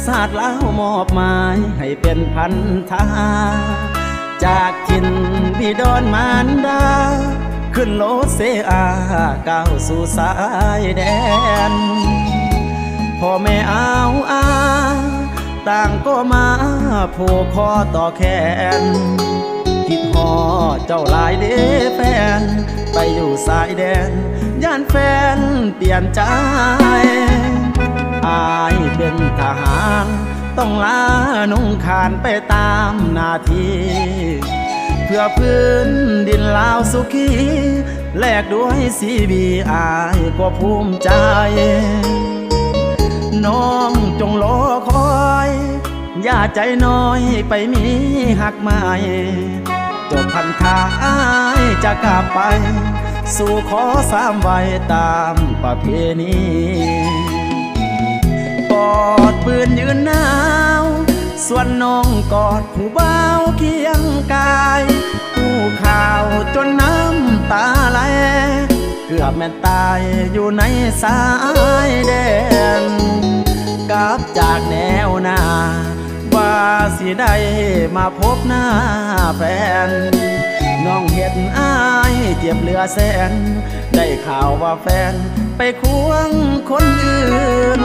ศาสตร์ลาวมอบหมายให้เป็นพันธาจากถิ่นบิดรมารดาขึ้นรถเสอาก้าวสู่สายแดนพ่อแม่อาต่างก็มาผูกคอต่อแขนคิดฮอดเจ้าหลายเด้แฟนไปอยู่สายแดนย่านแฟนเปลี่ยนใจอายเป็นทหารต้องลานุ่งขานไปตามหน้าที่เพื่อพื้นดินลาวสุขีแลกด้วยสีบีอายก็ภูมิใจน้องจงรอคอยอย่าใจน้อยไปมีหักใหม่จบพันธาอายจะกลับไปสู่ขอสามไว้ตามประเพณีกอดปืนยืนหนาวส่วนน้องกอดผู้บ่าวเคียงกายผู้ข่าวจนน้ำตาไหลเกือบแม่นตายอยู่ในสายแดนกลับจากแนวหน้าว่าสิได้มาพบหน้าแฟนน้องเห็นอายเจ็บเหลือแสนได้ข่าวว่าแฟนไปควงคนอื่น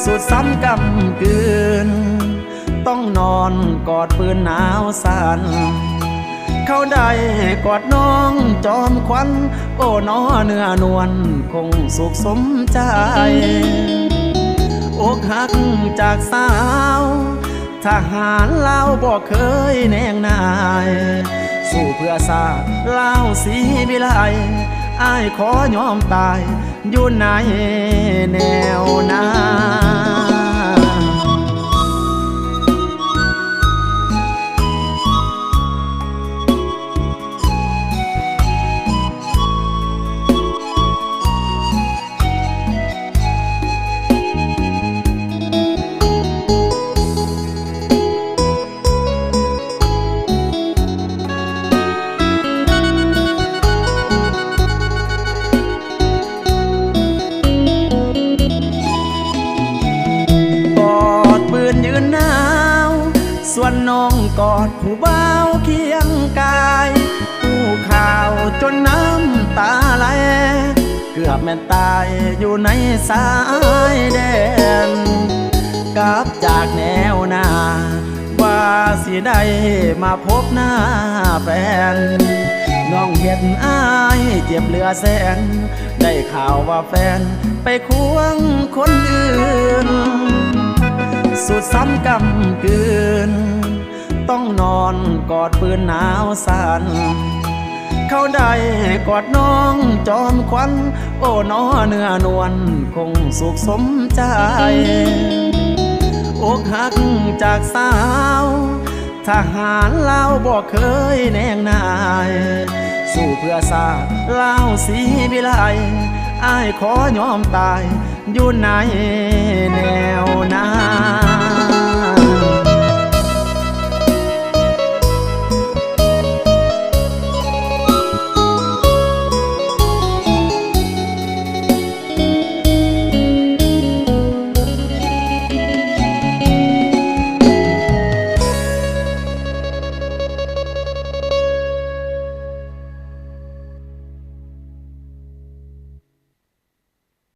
สุดซ้ำกำกืนต้องนอนกอดปืนหนาวสั่นเขาได้กอดน้องจอมควันโอ้น้อเนื้อนวลคงสุขสมใจอกหักจากสาวทหารลาวบอกเคยแนงนายสู้เพื่อศาสตร์ลาวศรีวิไลอ้ายขอยอมตายอยู่ในแนวหน้ายืนหนาวส่วนน้องกอดผู้บ่าวเคียงกายผู้ข่าวจนน้ำตาไหลเกือบแม่นตายอยู่ในสายแดนกลับจากแนวหน้าว่าสิได้มาพบหน้าแฟนน้องเห็นอายเจ็บเหลือแสนได้ข่าวว่าแฟนไปควงคนอื่นสุดซ้ำกำกืนต้องนอนกอดปืนหนาวสั่นเขาได้กอดน้องจอมควันโอ้น้อเนื้อนวลคงสุขสมใจอกหักจากสาวทหารลาวบอกเคยแนงนายสู้เพื่อศาสตร์ลาวศรีวิไลอ้ายขอยอมตายอยู่ในแนวหน้า